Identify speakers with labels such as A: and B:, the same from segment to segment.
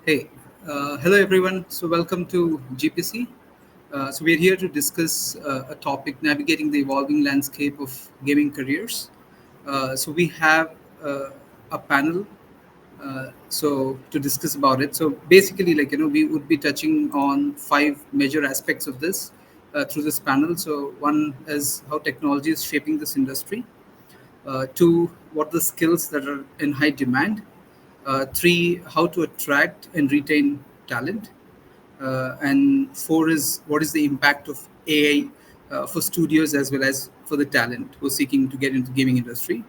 A: Hey, hello everyone. So welcome to GPC. So we're here to discuss a topic navigating the evolving landscape of gaming careers. So we have a panel. So to discuss about it. So basically, we would be touching on five major aspects of this through this panel. So one is how technology is shaping this industry. Two, what are the skills that are in high demand. Three, how to attract and retain talent. And four is what is the impact of AI for studios as well as for the talent who are seeking to get into gaming industry.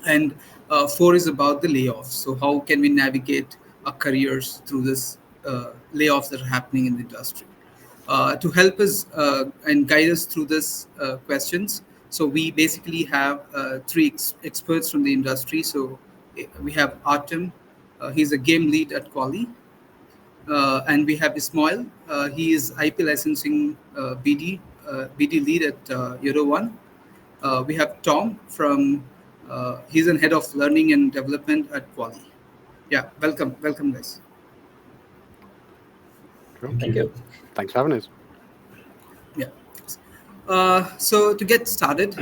A: And four is about the layoffs. So how can we navigate our careers through this layoffs that are happening in the industry? To help us and guide us through this questions, so we basically have three experts from the industry. So we have Artem, he's a game lead at Kwalee, and we have Ismail. He is IP licensing BD lead at Yodo1. We have Tom from he's an head of learning and development at Kwalee. Yeah, welcome guys.
B: Cool.
C: Thank you.
B: Thanks for having us.
A: Yeah. So to get started,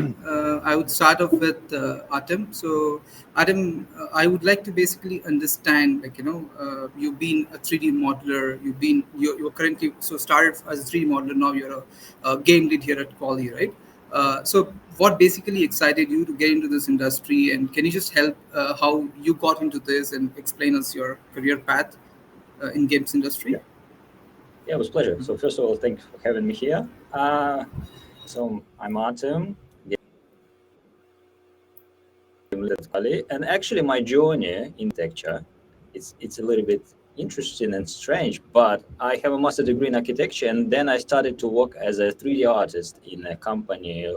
A: I would start off with Artem. So Artem, I would like to basically understand, you've been a 3D modeler. You're currently so started as a 3D modeler. Now you're a game lead here at Quali, right? So what basically excited you to get into this industry, and can you just help how you got into this and explain us your career path in games industry?
C: Yeah. Yeah, it was a pleasure. So first of all, thanks for having me here. So I'm Artem, game lead at Kwalee, and actually my journey in architecture, it's a little bit interesting and strange. But I have a master degree in architecture, and then I started to work as a 3D artist in a company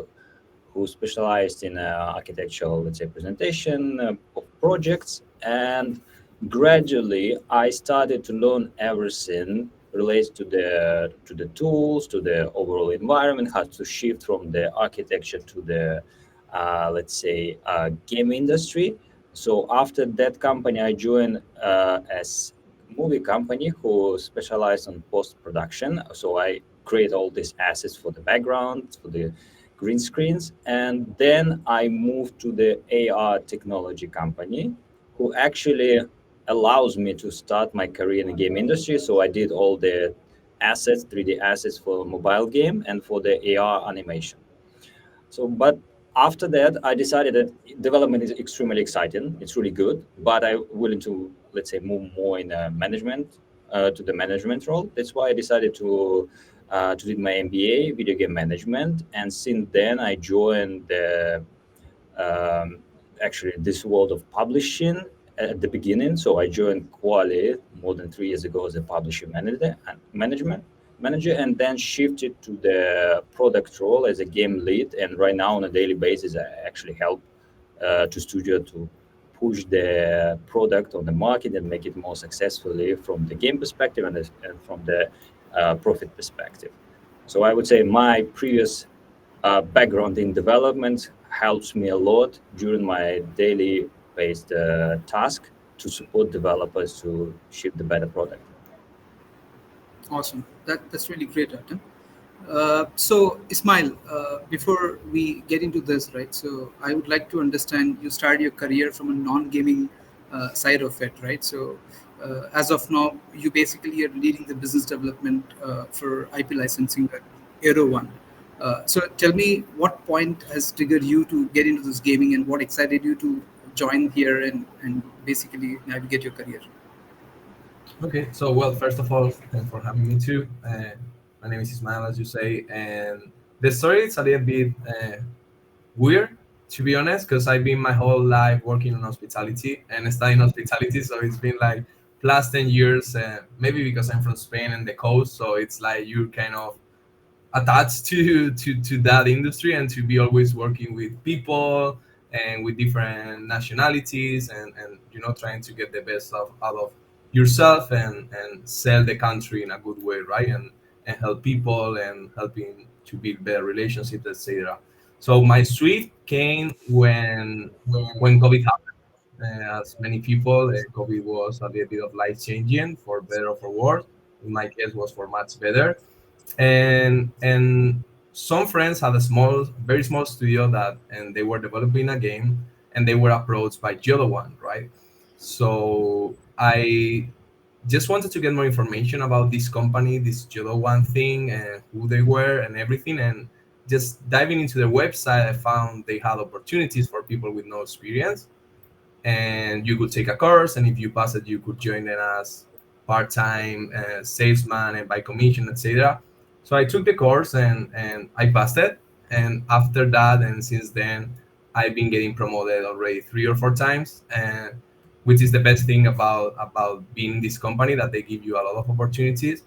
C: who specialized in architectural, let's say, presentation of projects. And gradually, I started to learn everything relates to the tools, to the overall environment, how to shift from the architecture to the let's say game industry. So after that company, I joined as movie company who specialized on post production. So I create all these assets for the background, for the green screens, and then I moved to the AR technology company, who actually allows me to start my career in the game industry. So I did all the assets, 3D assets for mobile game and for the AR animation. So, but after that, I decided that development is extremely exciting. It's really good, but I'm willing to, let's say, move more in management, to the management role. That's why I decided to do my MBA, video game management, and since then I joined the actually this world of publishing at the beginning. So I joined Kwalee more than 3 years ago as a publisher manager and management manager, and then shifted to the product role as a game lead. And right now, on a daily basis, I actually help to studio to push the product on the market and make it more successfully from the game perspective and from the profit perspective. So I would say my previous background in development helps me a lot during my daily based task to support developers to ship the better product.
A: Awesome. That's really great, Artem. So, Ismail, before we get into this, right? So, I would like to understand you started your career from a non-gaming side of it, right? So, as of now, you basically are leading the business development for IP licensing at Aero1. So, tell me what point has triggered you to get into this gaming, and what excited you to join here and basically navigate your career?
D: Okay, so well, first of all, thanks for having me too. My name is Ismael, as you say, and the story is a little bit weird, to be honest, because I've been my whole life working in hospitality and studying hospitality, so it's been like plus 10 years, maybe because I'm from Spain and the coast, so it's like you're kind of attached to that industry and to be always working with people and with different nationalities and trying to get the best out of yourself and sell the country in a good way, right? And help people and helping to build better relationships, etc. So my switch came when COVID happened. As many people, COVID was a little bit of life changing for better or for worse. In my case, was for much better. And some friends had a small, very small studio that, and they were developing a game, and they were approached by Yodo1, right? So I just wanted to get more information about this company, this Yodo1 thing, and who they were and everything. And just diving into their website, I found they had opportunities for people with no experience, and you could take a course, and if you pass it, you could join them as part-time salesman and by commission, etc. So I took the course, and I passed it, and after that and since then I've been getting promoted already 3 or 4 times, and which is the best thing about being in this company, that they give you a lot of opportunities.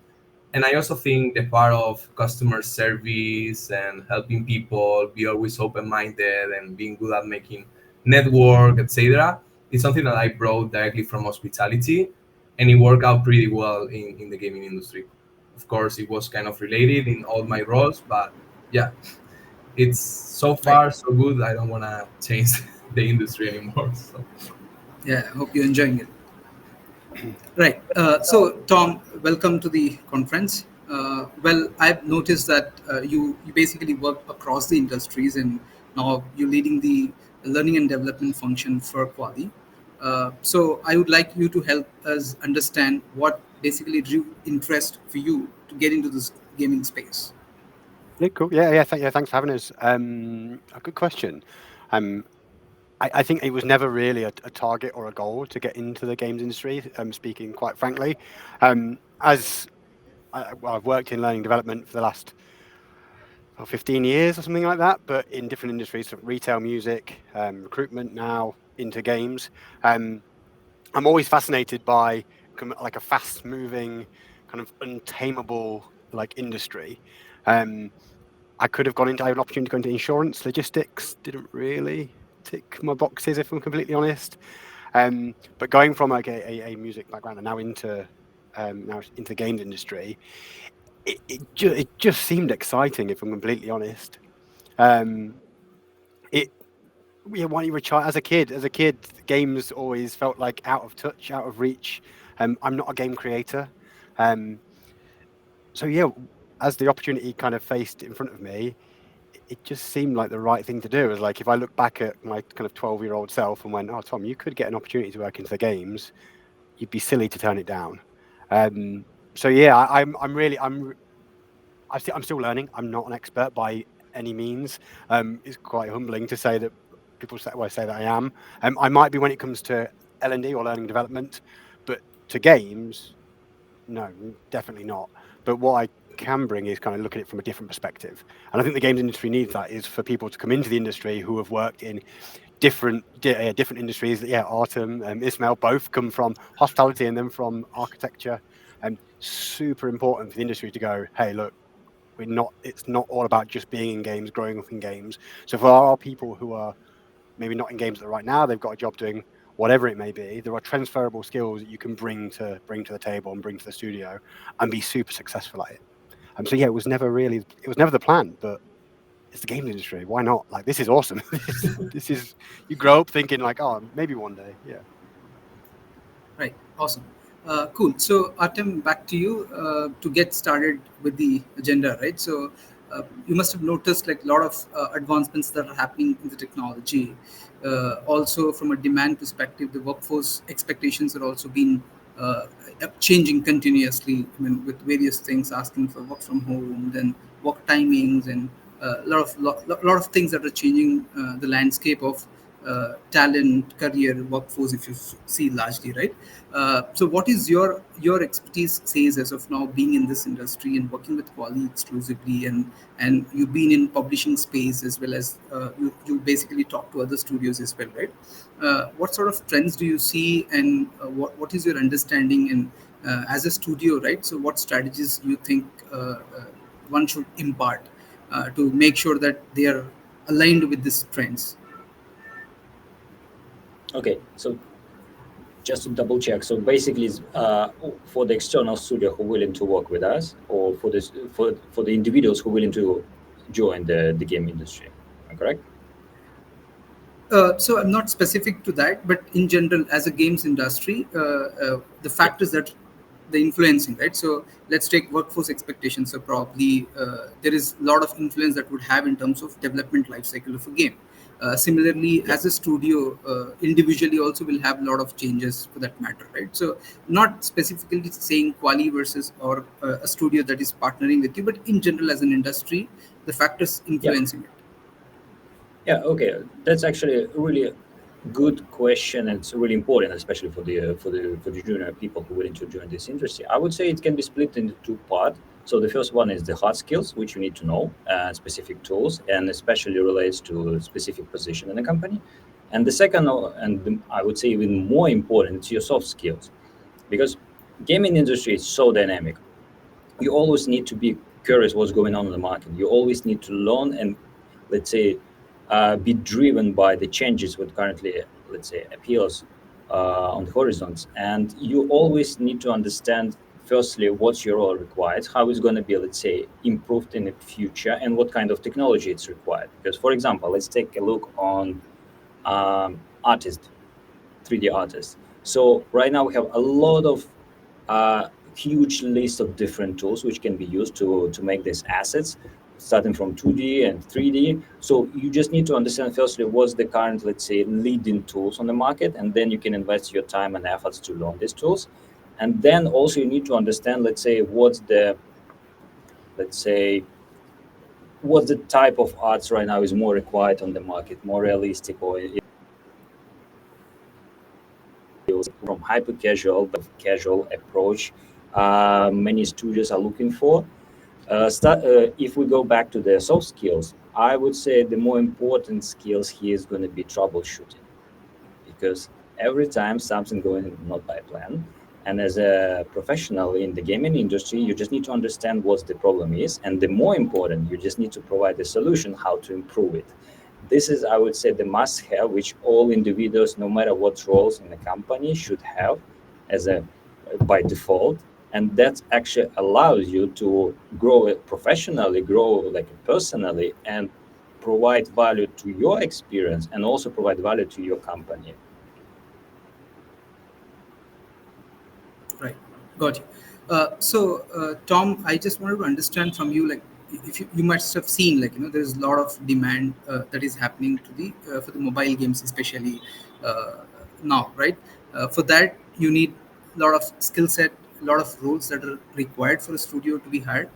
D: And I also think the part of customer service and helping people be always open-minded and being good at making network, etc., is something that I brought directly from hospitality, and it worked out pretty well in the gaming industry. Of course, it was kind of related in all my roles, but yeah, it's so
A: Right.
D: far so good. I don't want to change the industry anymore. So.
A: Yeah, I hope you're enjoying it. Right. So, Tom, welcome to the conference. Well, I've noticed that you basically work across the industries, and now you're leading the learning and development function for Kwalee. So, I would like you to help us understand what basically drew interest for you to get into this gaming space.
B: Yeah, cool. Yeah. Thanks for having us. A good question. Um, I think it was never really a target or a goal to get into the games industry. Speaking quite frankly, as I've worked in learning development for the last 15 years or something like that, but in different industries, from retail, music, recruitment, now into games. I'm always fascinated by like a fast-moving, kind of untamable like industry. I could have gone into, I had an opportunity to go into insurance, logistics, didn't really tick my boxes, if I'm completely honest. But going from like a music background and now into the games industry, it just seemed exciting, if I'm completely honest. It Yeah, when you were a child, as a kid, games always felt like out of touch, out of reach. I'm not a game creator, um, so yeah, as the opportunity kind of faced in front of me, it just seemed like the right thing to do. It was like if I look back at my kind of 12-year-old self and went, "Oh, Tom, you could get an opportunity to work into the games. You'd be silly to turn it down." So yeah, I'm still learning. I'm not an expert by any means. It's quite humbling to say that people say that I am. I might be when it comes to L&D or learning development, but to games, no, definitely not. But what I can bring is kind of look at it from a different perspective. And I think the games industry needs that, is for people to come into the industry who have worked in different industries. Yeah, Artem and Ismael both come from hospitality and then from architecture. And super important for the industry to go, hey, look, it's not all about just being in games, growing up in games. So for our people who are maybe not in games right now, they've got a job doing whatever it may be, there are transferable skills that you can bring to the table and bring to the studio and be super successful at it. So yeah, it was never the plan, but it's the games industry. Why not? Like, this is awesome. this is, you grow up thinking like, oh, maybe one day. Yeah.
A: Right. Awesome. Cool. So, Artem, back to you to get started with the agenda, right? So, you must have noticed like a lot of advancements that are happening in the technology. Also, from a demand perspective, the workforce expectations are also being changing continuously. I mean, with various things asking for work from home, then work timings, and a lot of things that are changing the landscape of talent, career, workforce. If you see largely, right? So, what is your expertise says as of now, being in this industry and working with Kwalee exclusively, and you've been in publishing space as well as you basically talk to other studios as well, right? What sort of trends do you see, and what is your understanding? And as a studio, right? So, what strategies you think one should impart to make sure that they are aligned with these trends?
C: Okay, so just to double check, so basically, for the external studio who willing to work with us, or for the individuals who willing to join the game industry, am I correct?
A: So I'm not specific to that, but in general, as a games industry, the factors that the influencing, right? So let's take workforce expectations. So probably there is a lot of influence that would have in terms of development life cycle of a game. Similarly,
C: Yeah.
A: as a studio, individually also will have a lot of changes for that matter, right? So not specifically saying Kwalee versus or a studio that is partnering with you, but in general as an industry, the factors
C: Yeah.
A: influencing it.
C: Yeah, okay. That's actually a really good question, and it's really important, especially for the junior people who willing to join this industry. I would say it can be split into two parts. So the first one is the hard skills, which you need to know, specific tools, and especially relates to a specific position in a company. And the second, I would say even more important, is your soft skills, because gaming industry is so dynamic. You always need to be curious what's going on in the market. You always need to learn and, let's say, be driven by the changes what currently, let's say, appears on the horizons. And you always need to understand, firstly, what's your role required, how it's going to be, let's say, improved in the future, and what kind of technology it's required. Because, for example, let's take a look on artists, 3D artists. So right now we have a lot of uh, huge list of different tools which can be used to make these assets, starting from 2D and 3D. So you just need to understand firstly what's the current, let's say, leading tools on the market, and then you can invest your time and efforts to learn these tools. And then also you need to understand, let's say, let's say, what's the type of arts right now is more required on the market, more realistic, or from hyper casual but casual approach many studios are looking for. If we go back to the soft skills, I would say the more important skills here is going to be troubleshooting, because every time something going not by plan, and as a professional in the gaming industry, you just need to understand what the problem is, and the more important, you just need to provide a solution how to improve it. This is, I would say, the must-have which all individuals, no matter what roles in the company, should have as a by default, and that actually allows you to grow it professionally, grow like personally, and provide value to your experience, and also provide value to your company.
A: Right. Got you. Tom, I just wanted to understand from you, like, if you must have seen, like, there's a lot of demand that is happening to the for the mobile games, especially uh, now, right? For that, you need a lot of skill set, a lot of roles that are required for a studio to be hired,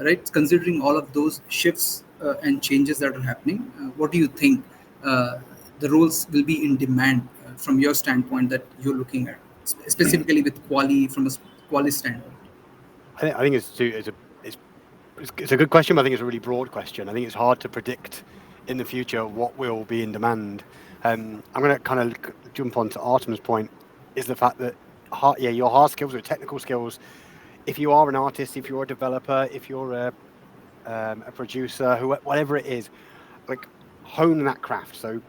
A: right? Considering all of those shifts and changes that are happening, what do you think the roles will be in demand from your standpoint that you're looking at? Specifically with Kwalee from a Kwalee standpoint.
B: I think it's a good question, but I think it's a really broad question. I think it's hard to predict in the future what will be in demand. I'm going to kind of jump on to Artem's point, is the fact that your hard skills or technical skills, if you are an artist, if you're a developer, if you're a producer, whatever it is, like, hone that craft. So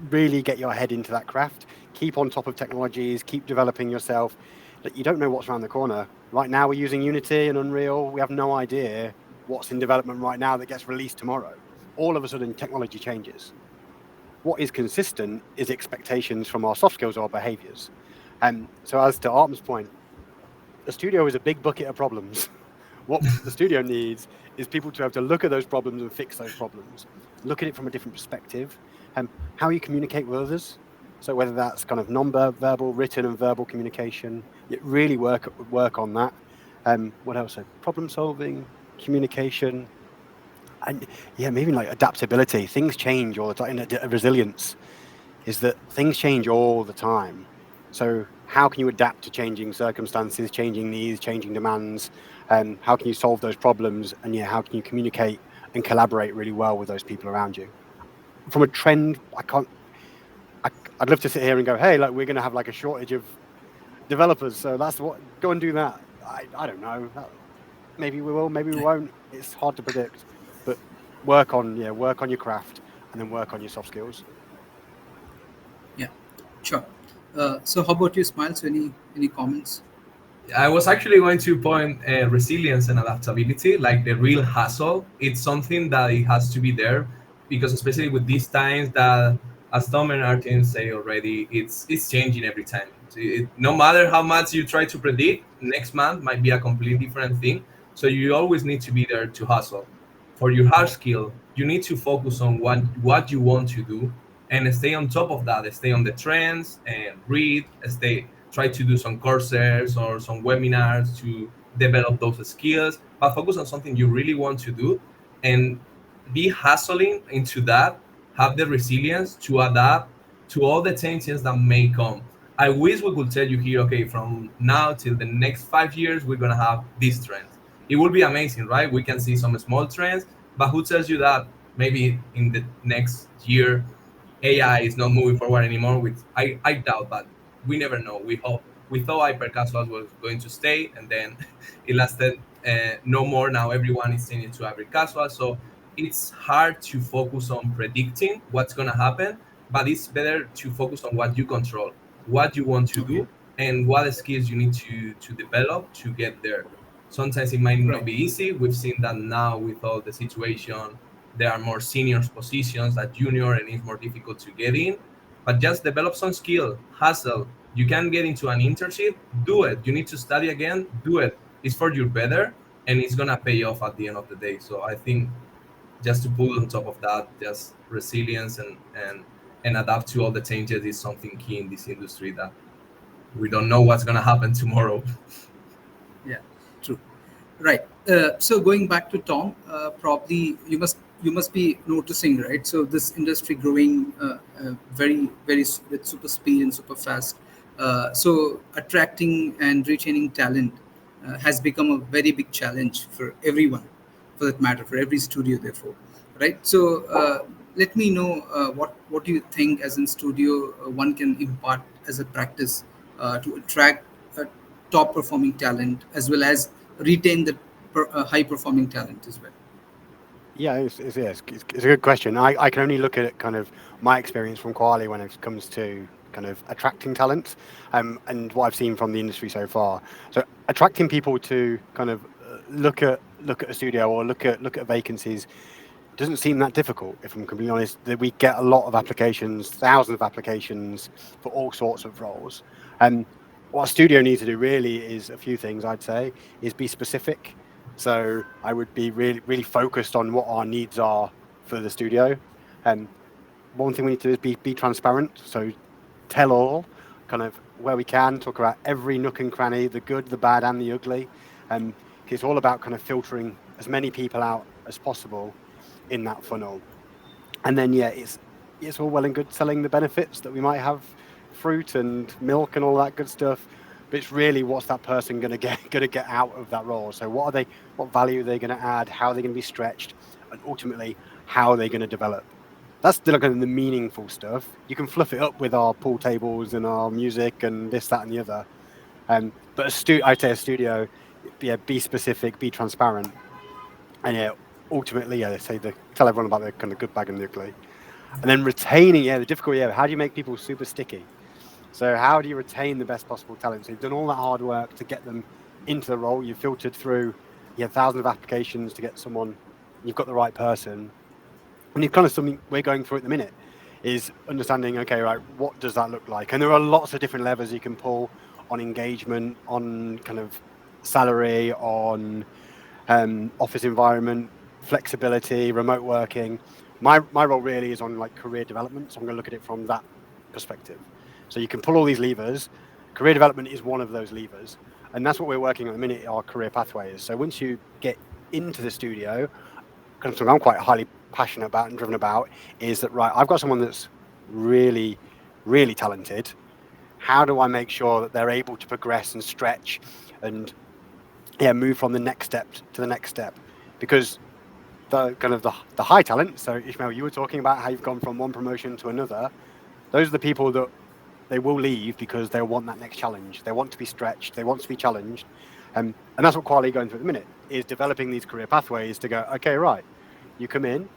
B: really get your head into that craft, keep on top of technologies, keep developing yourself. Like, you don't know what's around the corner. Right now we're using Unity and Unreal. We have no idea what's in development right now that gets released tomorrow. All of a sudden technology changes. What is consistent is expectations from our soft skills or our behaviors. So as to Artem's point, the studio is a big bucket of problems. What the studio needs is people to have to look at those problems and fix those problems. Look at it from a different perspective. How you communicate with others. So whether that's kind of non-verbal, written and verbal communication, really work on that. What else? So problem solving, communication, and maybe like adaptability. Things change all the time. Resilience is that things change all the time. So how can you adapt to changing circumstances, changing needs, changing demands? How can you solve those problems? And how can you communicate and collaborate really well with those people around you? From a trend, I'd love to sit here and go, hey, like, we're going to have like a shortage of developers, so go and do that. I don't know. Maybe we will, maybe we won't. It's hard to predict, but work on your craft and then work on your soft skills.
A: Yeah, sure. So how about you, Ismail? So any comments?
D: I was actually going to point resilience and adaptability, like the real hustle. It's something that it has to be there, because especially with these times that as Tom and Artem say already, it's changing every time. No matter how much you try to predict, next month might be a completely different thing. So you always need to be there to hustle. For your hard skill, you need to focus on what you want to do and stay on top of that. Stay on the trends and read. Try to do some courses or some webinars to develop those skills. But focus on something you really want to do and be hustling into that. Have the resilience to adapt to all the changes that may come. I wish we could tell you here, okay, from now till the next 5 years, we're gonna have these trends. It would be amazing, right? We can see some small trends, but who tells you that maybe in the next year AI is not moving forward anymore? Which I doubt, but we never know. We thought hyper casual was going to stay, and then it lasted no more. Now everyone is changing to hyper casual, so it's hard to focus on predicting what's going to happen, but it's better to focus on what you control, what you want to
A: Okay.
D: do, and what skills you need to develop to get there. Sometimes it might not
A: Right.
D: be easy. We've seen that now with all the situation. There are more senior positions at junior, and it's more difficult to get in. But just develop some skill, hustle. You can get into an internship, do it. You need to study again, do it. It's for your better, and it's gonna pay off at the end of the day. So I think just to put on top of that, just resilience and adapt to all the changes is something key in this industry that we don't know what's gonna happen tomorrow.
A: Yeah, true. Right. So going back to Tom, probably you must be noticing, right? So this industry growing with super speed and super fast. So attracting and retaining talent has become a very big challenge for everyone, for that matter, for every studio. Therefore, right. So let me know what do you think as in studio one can impart as a practice to attract top performing talent as well as retain the high performing talent as well.
B: Yeah, it's a good question. I can only look at kind of my experience from Kwalee when it comes to kind of attracting talent, and what I've seen from the industry so far. So attracting people to kind of look at a studio or look at vacancies doesn't seem that difficult. If I'm completely honest, that we get a lot of applications, thousands of applications for all sorts of roles. And what a studio needs to do really is a few things. I'd say is be specific. So I would be really focused on what our needs are for the studio. And one thing we need to do is be transparent. So tell all, kind of where we can, talk about every nook and cranny, the good, the bad, and the ugly. It's all about kind of filtering as many people out as possible in that funnel. And then yeah, it's all well and good selling the benefits that we might have, fruit and milk and all that good stuff, but it's really what's that person going to get out of that role. So what value are they going to add, how are they going to be stretched, and ultimately how are they going to develop. That's still kind of the meaningful stuff. You can fluff it up with our pool tables and our music and this, that, and the other. But I'd say a studio, yeah, be specific, be transparent, and yeah, ultimately, yeah, tell everyone about the kind of good, bad, and the ugly, and then retaining. Yeah, the difficulty. Yeah, how do you make people super sticky? So how do you retain the best possible talent? So you've done all that hard work to get them into the role. You've filtered through, thousands of applications to get someone. You've got the right person, and it's kind of something we're going through at the minute. Is understanding, okay, right, what does that look like? And there are lots of different levers you can pull on engagement, on kind of salary, on office environment, flexibility, remote working. My role really is on like career development, so I'm going to look at it from that perspective. So you can pull all these levers. Career development is one of those levers, and that's what we're working on at the minute. Our career pathways. So once you get into the studio, kind of something I'm quite highly passionate about and driven about is that, right, I've got someone that's really, really talented. How do I make sure that they're able to progress and stretch and move from the next step to the next step? Because the kind of the high talent, so Ismael, you were talking about how you've gone from one promotion to another. Those are the people that they will leave because they want that next challenge. They want to be stretched. They want to be challenged. And that's what Kwalee going through at the minute, is developing these career pathways to go, okay, right, you come in,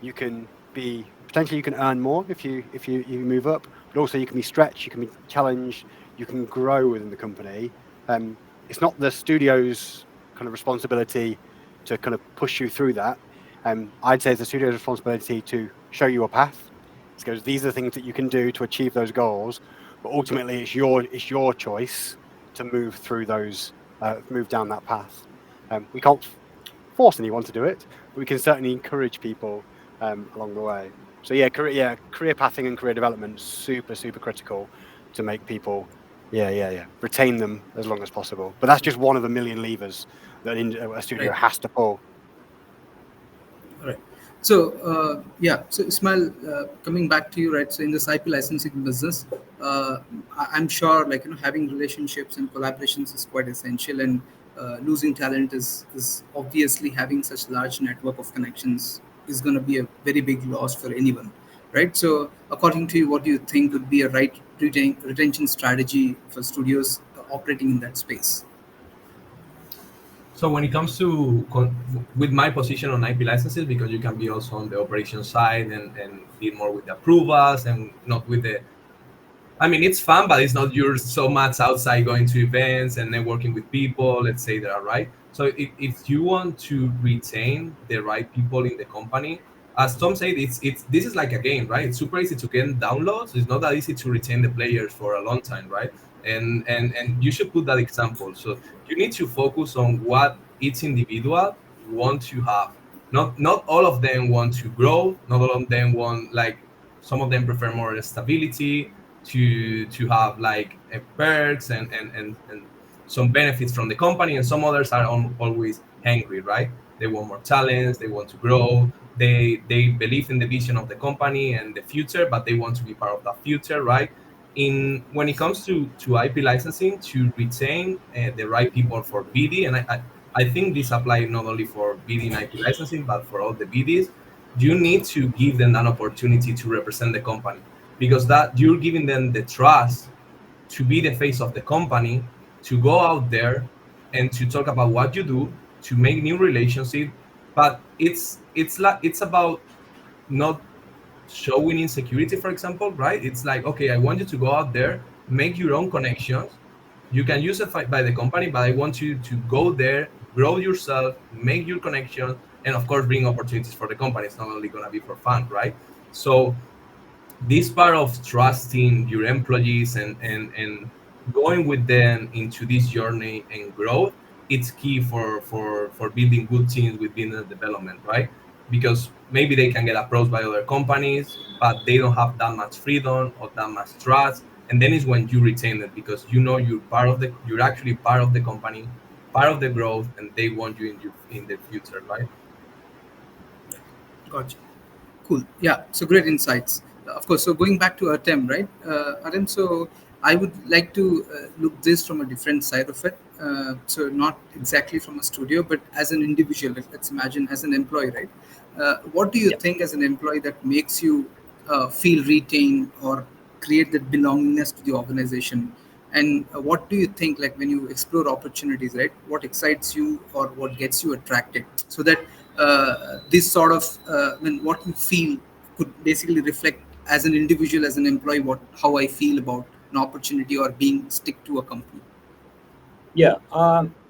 B: you can be, potentially you can earn more if you move up, but also you can be stretched, you can be challenged, you can grow within the company. It's not the studio's kind of responsibility to kind of push you through that. I'd say it's the studio's responsibility to show you a path, It goes, these are the things that you can do to achieve those goals, but ultimately it's your choice to move through those, move down that path. We can't force anyone to do it, but we can certainly encourage people along the way. So yeah, career pathing and career development super critical to make people retain them as long as possible. But that's just one of the million levers that a studio
A: Right.
B: has to pull.
A: All right. So so Ismail, coming back to you, right? So in this IP licensing business, I'm sure having relationships and collaborations is quite essential, and losing talent is obviously having such large network of connections is going to be a very big loss for anyone, right? So according to you, what do you think would be a right retention strategy for studios operating in that space?
D: So when it comes to with my position on IP licenses, because you can be also on the operation side and deal more with the approvals and not with the, I mean, it's fun, but it's not you're so much outside going to events and networking with people, let's say that, right? So if you want to retain the right people in the company, as Tom said, it's this is like a game, right? It's super easy to get downloads. It's not that easy to retain the players for a long time, right? And you should put that example. So you need to focus on what each individual want to have. Not all of them want to grow. Not all of them want, like, some of them prefer more stability, to have like perks and some benefits from the company, and some others are always hungry, right? They want more talents, they want to grow, they believe in the vision of the company and the future, but they want to be part of that future, right? In when it comes to IP licensing, to retain the right people for BD, and I think this applies not only for BD and IP licensing, but for all the BDs, you need to give them an opportunity to represent the company, because that you're giving them the trust to be the face of the company, to go out there and to talk about what you do, to make new relationships. But it's about not showing insecurity, for example, right? It's like, okay, I want you to go out there, make your own connections. You can use it by the company, but I want you to go there, grow yourself, make your connections, and of course bring opportunities for the company. It's not only going to be for fun, right? So this part of trusting your employees and going with them into this journey and growth, it's key for building good teams with business development, right? Because maybe they can get approached by other companies, but they don't have that much freedom or that much trust, and then is when you retain it, because you know you're actually part of the company, part of the growth, and they want you in the future, right?
A: Gotcha. Cool. Yeah. So great insights. Of course. So going back to Artem, right? Artem. So I would like to look this from a different side of it. So not exactly from a studio, but as an individual. Let's imagine as an employee, right? What do you
C: Yeah.
A: think as an employee that makes you feel retained or create that belongingness to the organization? And what do you think, like when you explore opportunities, right? What excites you or what gets you attracted, so that this sort of what you feel could basically reflect as an individual, as an employee, what how I feel about an opportunity or being stick to a company.
C: Yeah,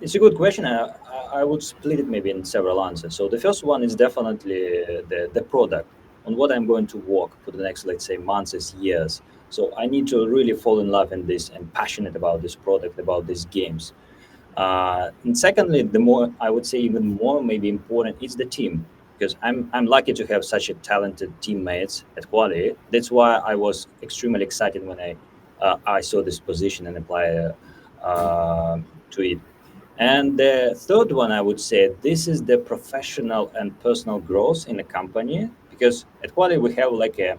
C: it's a good question. I would split it maybe in several answers. So the first one is definitely the product, on what I'm going to work for the next, let's say, months, years. So I need to really fall in love in this and passionate about this product, about these games. And secondly, the more I would say, even more maybe important, is the team, because I'm lucky to have such a talented teammates at Kwalee. That's why I was extremely excited when I saw this position and apply to it. And the third one, I would say, this is the professional and personal growth in a company, because at Quality we have like a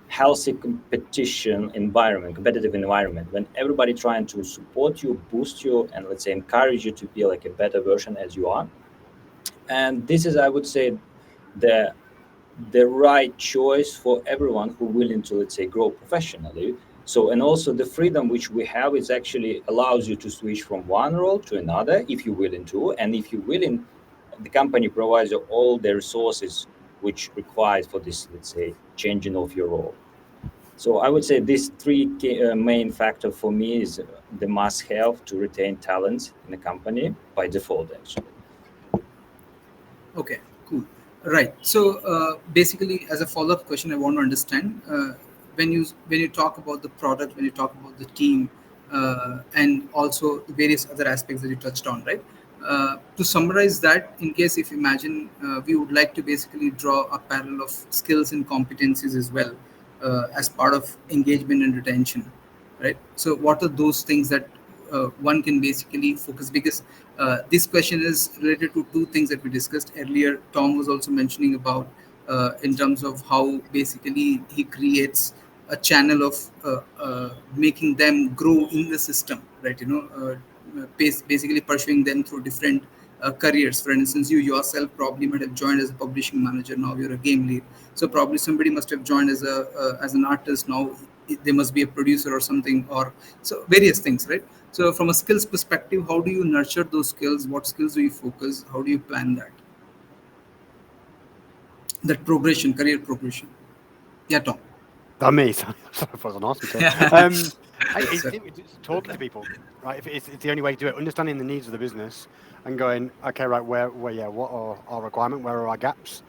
C: healthy competition environment, competitive environment, when everybody trying to support you, boost you, and let's say encourage you to be like a better version as you are. And this is, I would say, the the right choice for everyone who willing to, let's say, grow professionally. So, and also the freedom which we have is actually allows you to switch from one role to another if you're willing to, and if you're willing, the company provides you all the resources which required for this, let's say, changing of your role. So I would say these three main factor for me is the must have to retain talents in the company by default, actually.
A: Okay, cool. Right. So basically, as a follow-up question, I want to understand when you talk about the product, when you talk about the team, and also the various other aspects that you touched on, right? To summarize that, in case if imagine we would like to basically draw a parallel of skills and competencies as well as part of engagement and retention, right? So what are those things that one can basically focus, because this question is related to two things that we discussed earlier. Tom was also mentioning about in terms of how basically he creates a channel of making them grow in the system, right? Basically pursuing them through different careers. For instance, you yourself probably might have joined as a publishing manager, now you're a game lead. So probably somebody must have joined as a as an artist, now they must be a producer or something, or so various things, right? So from a skills perspective, how do you nurture those skills? What skills do you focus? How do you plan that progression, career progression? Yeah, Tom.
B: Me, sorry, if I was an asking to. It's talking to people, right? If it's the only way to do it, understanding the needs of the business and going, okay, right, where, yeah, what are our requirements? Where are our gaps?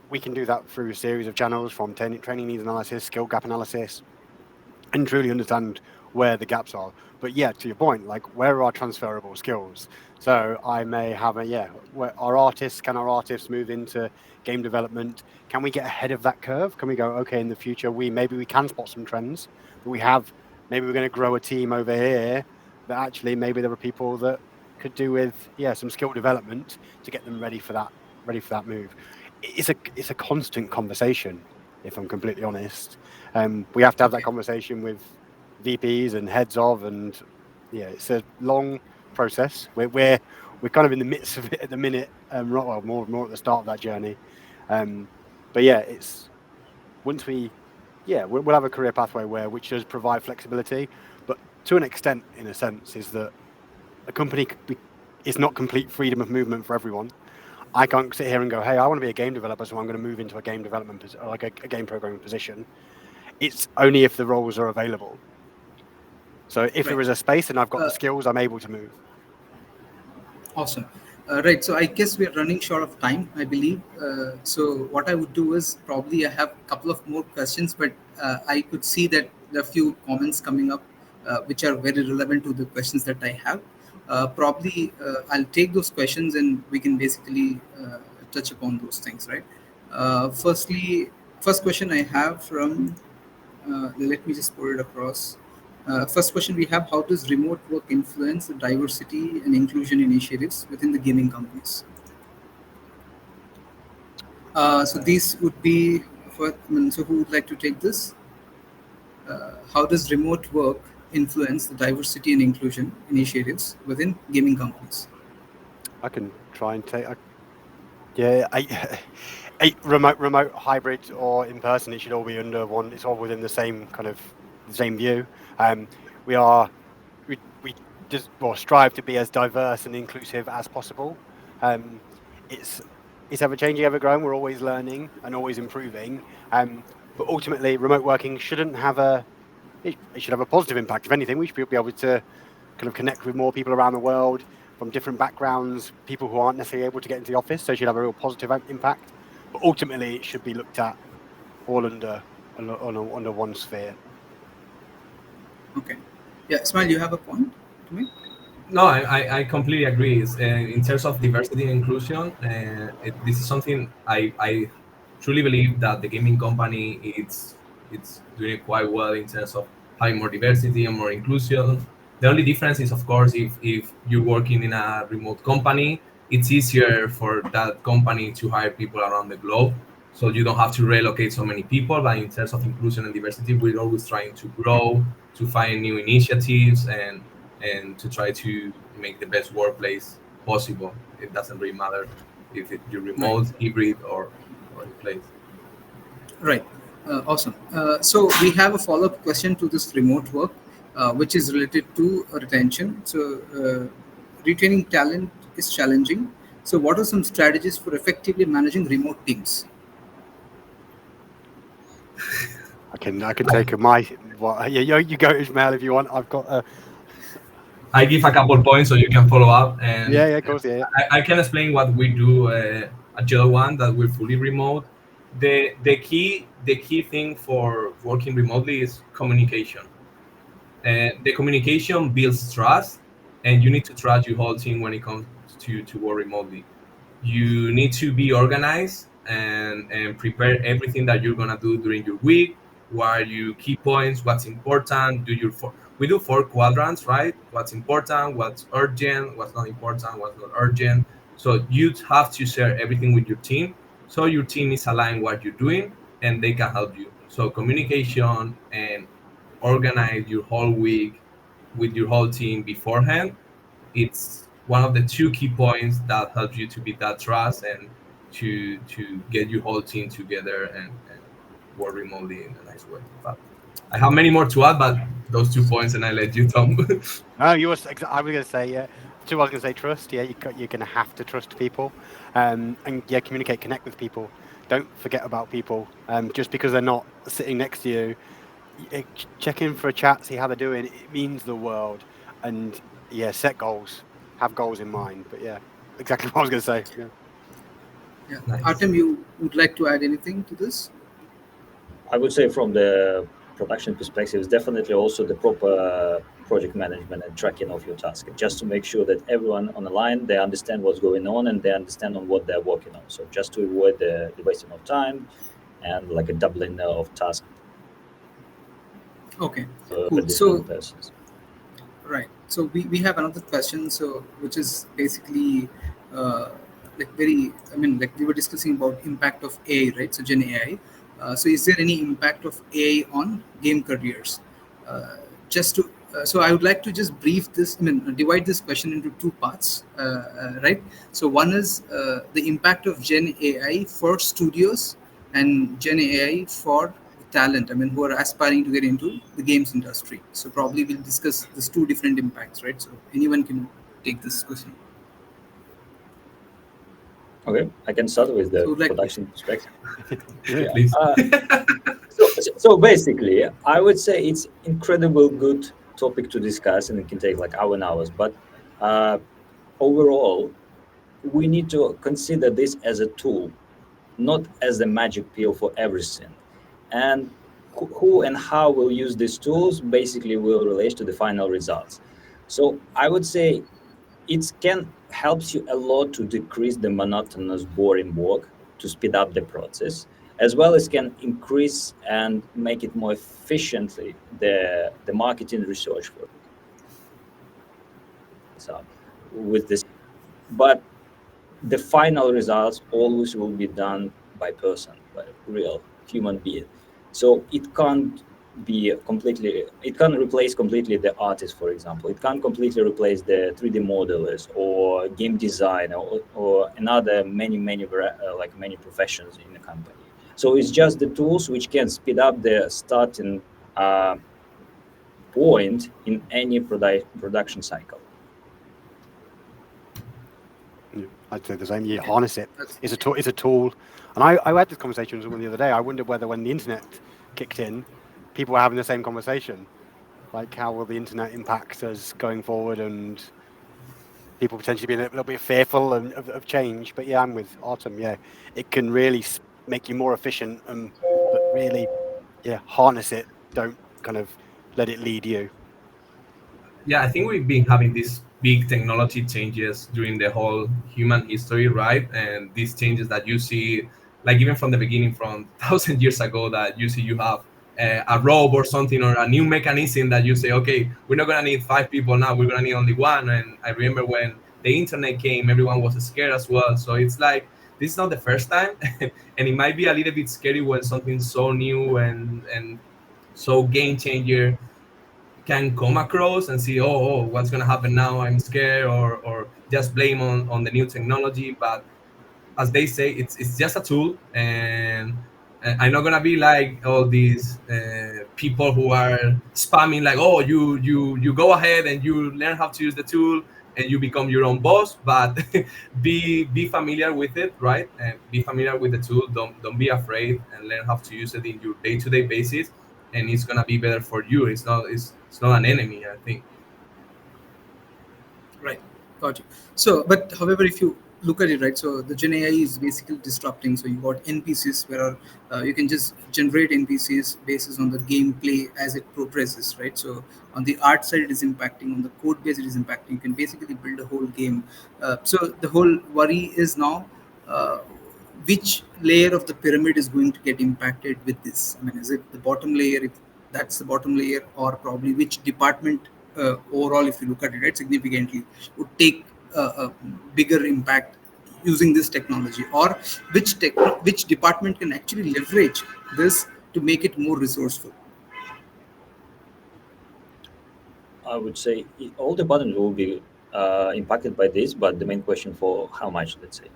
B: We can do that through a series of channels, from training needs analysis, skill gap analysis, and truly understand where the gaps are. But yeah, to your point, like, where are our transferable skills? So I may have where our artists move into game development? Can we get ahead of that curve? Can we go, okay, in the future, maybe we can spot some trends, but maybe we're going to grow a team over here that actually maybe there are people that could do with some skill development to get them ready for that move. It's a constant conversation, if I'm completely honest. We have to have that conversation with VPs and heads of, and it's a long process. We're kind of in the midst of it at the minute. More at the start of that journey. But it's once we'll have a career pathway which does provide flexibility, but to an extent, in a sense, is that a company is not complete freedom of movement for everyone. I can't sit here and go, hey, I want to be a game developer, so I'm going to move into a game development like a game programming position. It's only if the roles are available. So if there is a space and I've got the skills, I'm able to move.
A: Awesome. Right. So I guess we're running short of time, I believe. So what I would do is probably I have a couple of more questions, but I could see that there are a few comments coming up which are very relevant to the questions that I have. Probably I'll take those questions and we can basically touch upon those things, right? First question I have from, let me just put it across. First question we have: how does remote work influence the diversity and inclusion initiatives within the gaming companies? So these would be so who would like to take this? How does remote work influence the diversity and inclusion initiatives within gaming companies?
B: I can try and take. Remote, hybrid, or in person, it should all be under one. It's all within the same kind of same view. We just strive to be as diverse and inclusive as possible. It's ever changing, ever growing. We're always learning and always improving. But ultimately, remote working shouldn't have it should have a positive impact. If anything, we should be able to kind of connect with more people around the world from different backgrounds, people who aren't necessarily able to get into the office. So it should have a real positive impact. But ultimately, it should be looked at all under one sphere.
A: Okay. Yeah, Ismael, you have a point to make?
D: No, I completely agree. In terms of diversity and inclusion, this is something I truly believe that the gaming company it's doing it quite well in terms of having more diversity and more inclusion. The only difference is, of course, if you're working in a remote company, it's easier for that company to hire people around the globe, so you don't have to relocate so many people. But in terms of inclusion and diversity, we're always trying to grow, to find new initiatives, and to try to make the best workplace possible. It doesn't really matter if you're remote, hybrid, or in place.
A: Right. Awesome. So we have a follow-up question to this remote work, which is related to retention. So retaining talent is challenging. So what are some strategies for effectively managing remote teams?
B: I can take you go, Ismael, if you want. I've got
D: I give a couple points so you can follow up. And
B: of course, yeah.
D: I can explain what we do at Yodo1 that we're fully remote. The key thing for working remotely is communication. And the communication builds trust, and you need to trust your whole team when it comes to work remotely. You need to be organized and prepare everything that you're gonna do during your week. What are your key points? What's important? We do 4 quadrants, right? What's important? What's urgent? What's not important? What's not urgent? So you have to share everything with your team, so your team is aligned what you're doing, and they can help you. So communication and organize your whole week with your whole team beforehand, it's one of the 2 key points that helps you to build that trust and to get your whole team together and work remotely in a nice way. But I have many more to add, but those 2 points, and I let you, Tom.
B: No, I was going to say, yeah. I was going to say trust. Yeah, you're going to have to trust people, and yeah, communicate, connect with people. Don't forget about people. Just because they're not sitting next to you, check in for a chat, see how they're doing. It means the world. And yeah, set goals, have goals in mind. But yeah, exactly what I was going to say. Yeah.
A: Yeah.
D: Nice.
A: Artem, you would like to add anything to this?
C: I would say from the production perspective, is definitely also the proper project management and tracking of your task, just to make sure that everyone on the line, they understand what's going on and they understand on what they're working on. So just to avoid the wasting of time and like a doubling of tasks
A: Okay,
C: for
A: cool.
C: different
A: So
C: persons.
A: right. So we have another question. So which is basically uh, like very. I mean, like we were discussing about impact of AI, right? So Gen AI. So is there any impact of AI on game careers? Just to so I would like to just brief this. I mean, divide this question into 2 parts, right? So one is the impact of Gen AI for studios and Gen AI for talent. I mean, who are aspiring to get into the games industry. So probably we'll discuss these 2 different impacts, right? So anyone can take this question.
C: Okay, I can start with the
A: So like,
C: production perspective.
B: Yeah.
D: Please.
C: So basically, I would say it's incredible good topic to discuss, and it can take like hours and hours. But uh, overall, we need to consider this as a tool, not as the magic pill for everything. And who and how will use these tools basically will relate to the final results. So I would say it can helps you a lot to decrease the monotonous, boring work, to speed up the process, as well as can increase and make it more efficiently the marketing research for so with this. But the final results always will be done by person, by real human being. So it can't be completely, it can't replace completely the artist, for example. It can't completely replace the 3D modelers or game designer or another like many professions in the company. So it's just the tools which can speed up the starting point in any production cycle.
B: Yeah, I'd say the same. You
A: yeah,
B: harness it.
A: that's
B: It's a tool. It's a tool. And I had this conversation with someone the other day. I wondered whether when the internet kicked in, people were having the same conversation. Like, how will the internet impact us going forward? And people potentially being a little bit fearful of change. But yeah, I'm with Artem. Yeah, it can really make you more efficient, but really, yeah, harness it. Don't kind of let it lead you.
D: Yeah, I think we've been having these big technology changes during the whole human history, right? And these changes that you see, like even from the beginning, from 1,000 years ago, that you see you have a rope or something or a new mechanism that you say, okay, we're not gonna need 5 people now, we're gonna need only one. And I remember when the internet came, everyone was scared as well. So it's like this is not the first time, and it might be a little bit scary when something so new and so game changer can come across and see, what's going to happen now, I'm scared, or just blame on the new technology. But as they say, it's just a tool, and I'm not gonna be like all these people who are spamming like, oh, you go ahead and you learn how to use the tool and you become your own boss. But be familiar with it, right? And be familiar with the tool. Don't be afraid, and learn how to use it in your day-to-day basis, and it's gonna be better for you. It's not an enemy, I think.
A: right. Got you. So, but however, if you look at it, right? So the Gen AI is basically disrupting. So you got NPCs where you can just generate NPCs basis on the gameplay as it progresses, right? So on the art side, it is impacting. On the code base, it is impacting. You can basically build a whole game. So the whole worry is now. Which layer of the pyramid is going to get impacted with this? I mean, is it the bottom layer, if that's the bottom layer, or probably which department overall, if you look at it, right, significantly, would take a bigger impact using this technology, or which department can actually leverage this to make it more resourceful?
C: I would say all departments will be impacted by this, but the main question for how much, let's say.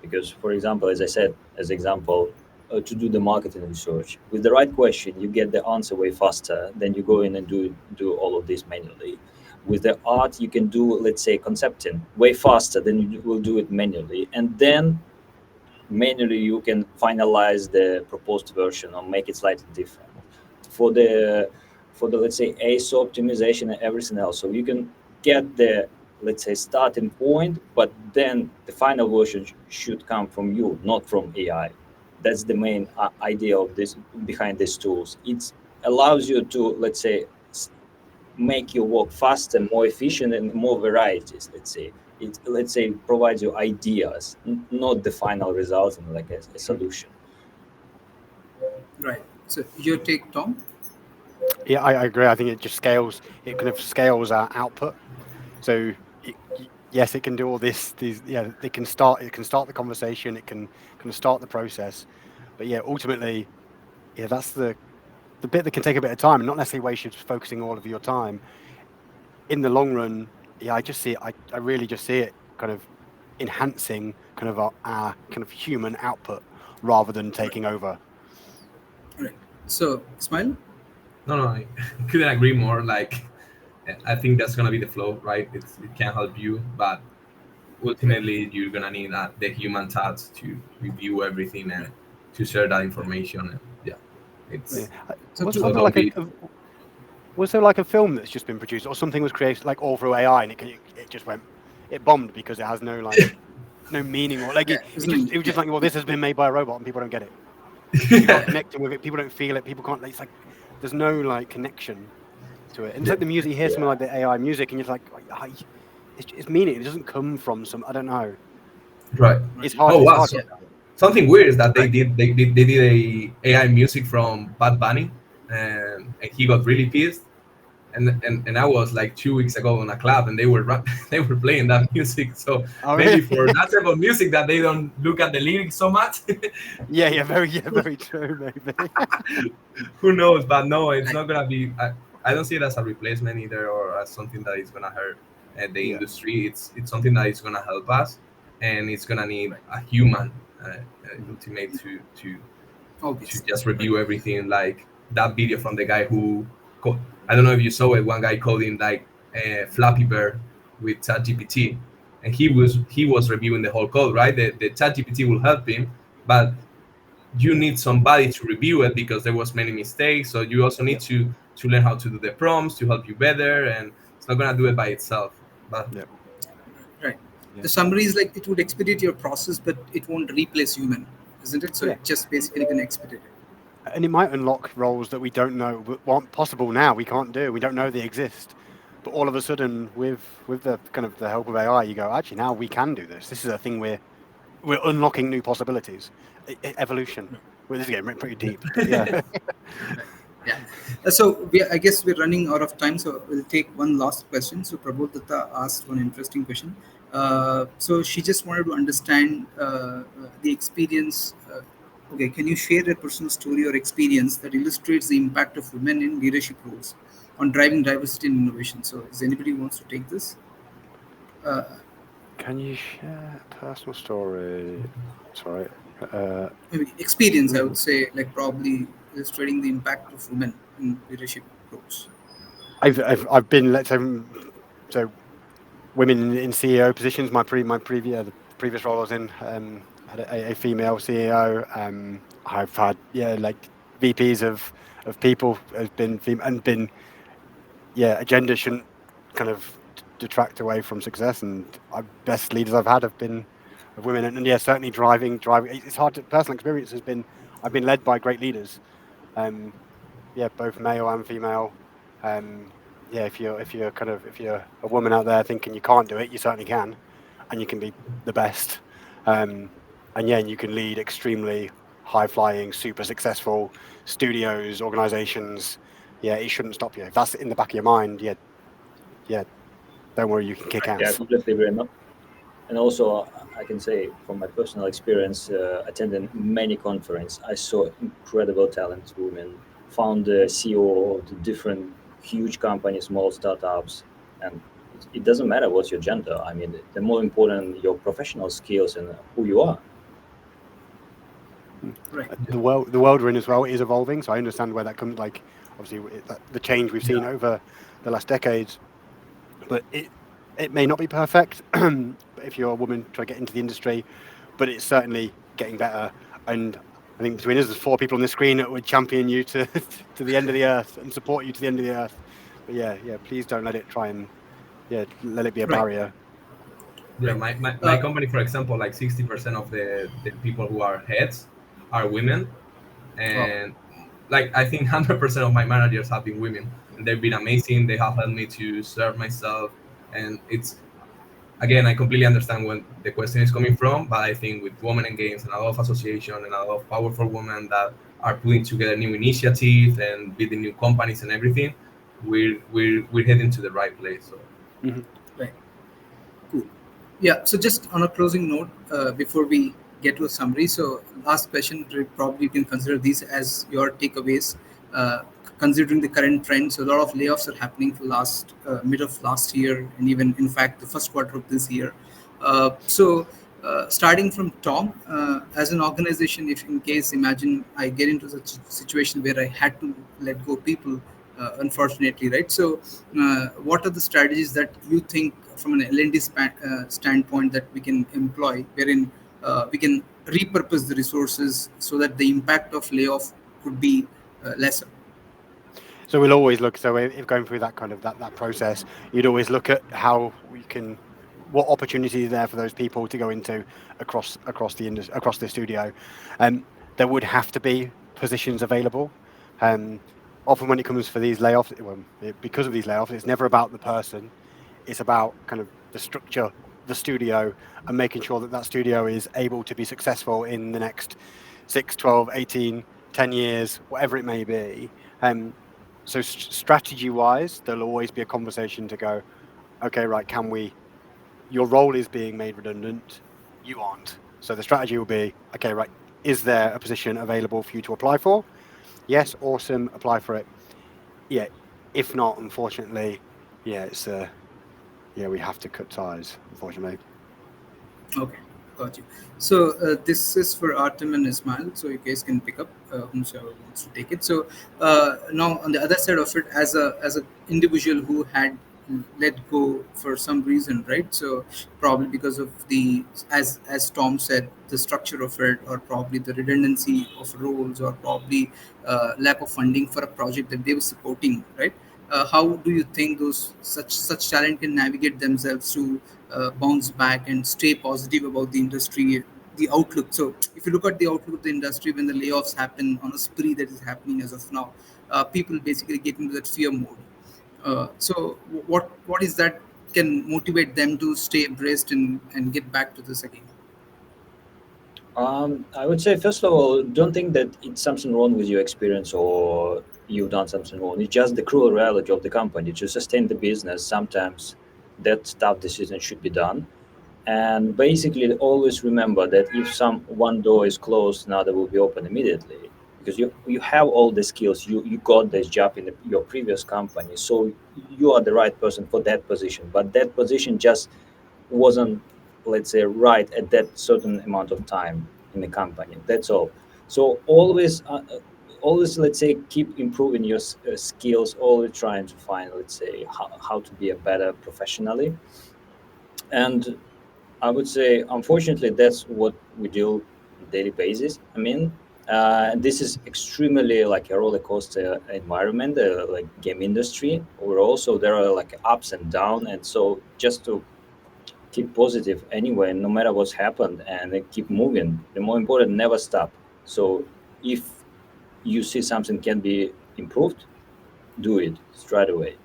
C: Because, for example, as I said, as example, to do the marketing research with the right question, you get the answer way faster than you go in and do all of this manually. With the art, you can do, let's say, concepting way faster than you will do it manually, and then manually you can finalize the proposed version or make it slightly different for the let's say ASO optimization and everything else. So you can get the, let's say, starting point, but then the final version should come from you, not from AI. That's the main idea of this behind these tools. It allows you to, let's say, make your work faster, more efficient, and more varieties. Let's say it, let's say, provides you ideas, not the final result and like a solution.
A: Right. So your take, Tom?
B: Yeah, I agree. I think it just scales. It kind of scales our output. So yes, it can do all this. These, yeah, it can start. It can start the conversation. It can kind of start the process. But yeah, ultimately, yeah, that's the bit that can take a bit of time, and not necessarily where you should be focusing all of your time. In the long run, yeah, I just see it. I really just see it kind of enhancing kind of our kind of human output rather than taking over.
A: Right. So, Smile?
D: No, no, I couldn't agree more. Like, I think that's gonna be the flow, right? It can help you, but ultimately you're gonna need the human touch to review everything and to share that information. And yeah,
B: Yeah.
D: it's
A: So
B: Was
A: to,
B: there
D: will
B: like
D: be.
B: was there like a film that's just been produced, or something was created like all through AI, and it just went, it bombed because it has no like no meaning, or like
A: yeah,
B: it was
A: yeah,
B: just like, well, this has been made by a robot and people don't get it. People aren't connecting with it. People don't feel it. People can't. It's like there's no like connection to it. And it's
D: Yeah,
B: like the music. You hear something
C: Yeah.
B: like the AI music, and you're like, it's meaning. It doesn't come from some. I don't know.
D: right.
A: right.
D: Oh
B: It's
D: wow.
B: hard
D: So
B: to.
A: Yeah,
D: something weird is that
A: right.
D: they did a AI music from Bad Bunny, and he got really pissed. And I was like 2 weeks ago on a club, and they were they were playing that music. So
B: Oh
D: maybe
B: really?
D: for that type of music that they don't look at the lyrics so much.
B: Yeah, very true, maybe.
D: Who knows? But no, it's
A: Right.
D: not gonna be. I don't see it as a replacement either, or as something that is gonna hurt the
B: Yeah,
D: industry. It's something that is gonna help us, and it's gonna need
A: Right.
D: a human
B: Mhm.
D: ultimate to
A: Obviously.
D: just
A: Right.
D: review everything. Like that video from the guy who, I don't know if you saw it. One guy coding like Flappy Bird with ChatGPT, and he was reviewing the whole code. Right, the ChatGPT will help him, but you need somebody to review it because there was many mistakes. So you also need
B: Yep,
D: to learn how to do the prompts to help you better, and it's not gonna do it by itself. But
B: yep,
A: Right.
B: yeah,
A: The summary is like it would expedite your process, but it won't replace human, isn't it? So
B: yeah.
A: it just basically can expedite it.
B: And it might unlock roles that we don't know aren't possible now. We can't do. We don't know they exist. But all of a sudden, with the kind of the help of AI, you go, actually, now we can do this. This is a thing we're unlocking new possibilities. Evolution. Well, this is getting pretty deep, but yeah.
A: Right. Yeah. So I guess we're running out of time, so we'll take one last question. So Prabodhata asked one interesting question. So she just wanted to understand the experience. Okay, can you share a personal story or experience that illustrates the impact of women in leadership roles on driving diversity and innovation? So, is anybody who wants to take this? Uh,
B: Can you share a personal story? Sorry.
A: Maybe experience, I would say, like probably illustrating the impact of women in leadership roles.
B: I've been, let's say, so women in CEO positions. My previous the previous role I was in had a female CEO. I've had like VPs of people has been and been agenda shouldn't kind of detract away from success. And best leaders I've had have been women, and yeah, certainly driving. It's hard to personal experience has been I've been led by great leaders. Yeah, both male and female. Yeah, if you're a woman out there thinking you can't do it, you certainly can, and you can be the best. And yeah, and you can lead extremely high flying, super successful studios, organizations. Yeah, it shouldn't stop you. If that's in the back of your mind, yeah, don't worry, you can kick
C: Yeah,
B: ass.
C: completely agree. And also, I can say from my personal experience, attending many conferences, I saw incredible talented women, found the CEO of the different huge companies, small startups, and it doesn't matter what's your gender. I mean, the more important your professional skills and who you are.
A: Right.
B: The world we're in as well is evolving, so I understand where that comes. Like, obviously, the change we've seen over the last decades, but it may not be perfect. But if you're a woman trying to get into the industry, but it's certainly getting better. And I think between us, there's 4 people on the screen that would champion you to to the end of the earth and support you to the end of the earth. But yeah, please don't let it try and let it be a
A: Right.
B: barrier.
D: Yeah,
A: Right.
D: my company, for example, like 60% of the people who are heads are women,
A: Wow.
D: and like I think 100% of my managers have been women, and they've been amazing. They have helped me to serve myself, and it's again, I completely understand when the question is coming from, but I think with Women in Games and a lot of association and a lot of powerful women that are putting together new initiatives and building new companies and everything, we're heading to the right place. So
B: Hmm.
A: Right. Cool. Yeah. So just on a closing note, before we get to a summary, so last question, probably you can consider these as your takeaways. Uh, Considering the current trend, so a lot of layoffs are happening for last mid of last year, and even in fact the first quarter of this year. Starting from Tom, as an organization, if in case imagine I get into such a situation where I had to let go people, unfortunately, right? So, what are the strategies that you think from an L&D standpoint that we can employ, wherein we can repurpose the resources so that the impact of layoff could be lesser?
B: So we'll always look. So if going through that kind of that process, you'd always look at how we can, what opportunities are there for those people to go into across the industry, across the studio. There would have to be positions available. Um, Often when it comes for these layoffs, because of these layoffs, it's never about the person. It's about kind of the structure, the studio, and making sure that that studio is able to be successful in the next 6, 12, 18, 10 years, whatever it may be. So strategy wise, there'll always be a conversation to go, okay, right, your role is being made redundant, you aren't. So the strategy will be, okay, right, is there a position available for you to apply for? Yes, awesome, apply for it. Yeah, if not, unfortunately, yeah, we have to cut ties, unfortunately.
A: Okay, got you. So this is for Artem and Ismail, so you guys can pick up whomsoever wants to take it. So now on the other side of it, as a individual who had let go for some reason, right? So probably because of the, as Tom said, the structure of it, or probably the redundancy of roles, or probably lack of funding for a project that they were supporting, right? How do you think those such talent can navigate themselves to bounce back and stay positive about the industry, the outlook? So if you look at the outlook of the industry, when the layoffs happen on a spree that is happening as of now, people basically get into that fear mode. So what is that can motivate them to stay abreast and get back to this again?
C: I would say, first of all, don't think that it's something wrong with your experience or you've done something wrong. It's just the cruel reality of the company. To sustain the business, sometimes that tough decision should be done. And basically, always remember that if some one door is closed, another will be open immediately. Because you have all the skills, you got this job in your previous company, so you are the right person for that position. But that position just wasn't, let's say, right at that certain amount of time in the company. That's all. So always, let's say, keep improving your skills. Always trying to find, let's say, how to be a better professionally. And I would say, unfortunately, that's what we do on a daily basis. I mean, this is extremely like a roller coaster environment, like game industry. Or also there are like ups and downs, and so just to keep positive anyway, no matter what's happened, and keep moving. The more important, never stop. So if you see something can be improved, do it straight away.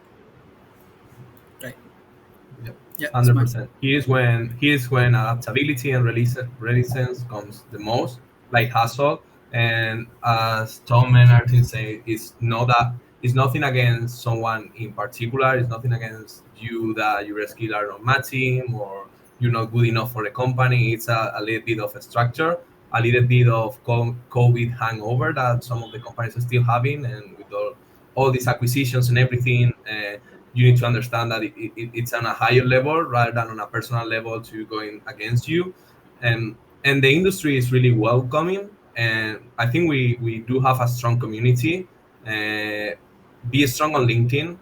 A: Right.
D: Yep.
A: Yeah,
D: Hundred
A: Ismail.
D: percent. Here's when adaptability and resilience comes the most, like hustle. And as Tom and Artin say, it's nothing against someone in particular. It's nothing against you that your skills are not matching or you're not good enough for the company. It's a little bit of a structure, a little bit of COVID hangover that some of the companies are still having, and with all these acquisitions and everything. You need to understand that it's on a higher level rather than on a personal level to going against you, and the industry is really welcoming, and I think we do have a strong community. Be strong on LinkedIn,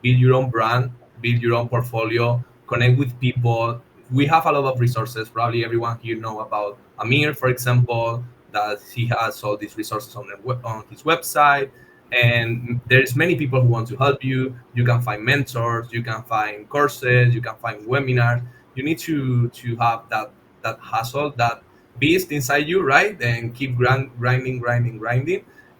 D: build your own brand, build your own portfolio, connect with people. We have a lot of resources. Probably everyone here know about Amir, for example, that he has all these resources on his website, and there's many people who want to help you. You can find mentors, you can find courses, you can find webinars. You need to have that hustle, that beast inside you, right? And keep grinding,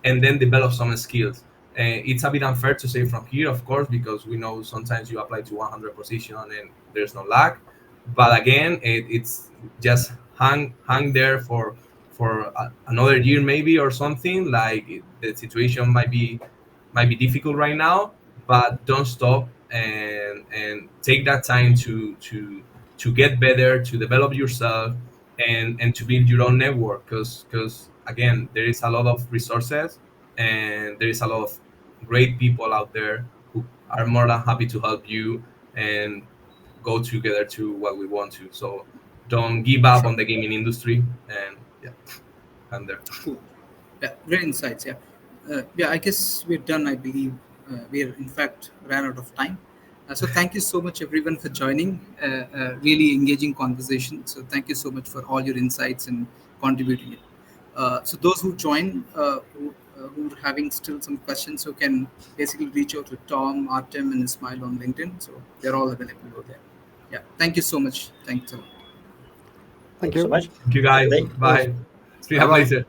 D: and then develop some skills. It's a bit unfair to say from here, of course, because we know sometimes you apply to 100 position and there's no luck. But again, it's just hang there for another year maybe or something. Like the situation might be difficult right now, but don't stop, and take that time to get better, to develop yourself, and to build your own network, because again, there is a lot of resources, and there is a lot of great people out there who are more than happy to help you and go together to what we want to. So don't give up
A: Sure.
D: on the gaming industry, and yeah, and there.
A: Cool. Yeah, great insights. Yeah, I guess we're done. I believe we're in fact ran out of time. So thank you so much, everyone, for joining. Really engaging conversation. So thank you so much for all your insights and contributing it. So those who join, who are having still some questions, so can basically reach out to Tom, Artem, and Ismail on LinkedIn. So they're all available over there. Yeah, thank you so much. Thanks a lot.
B: Thank
C: Thank you so
B: you.
C: much.
D: Thank you
C: Have a
D: guys.
C: good day.
D: Bye. See you
B: Bye bye.
D: later.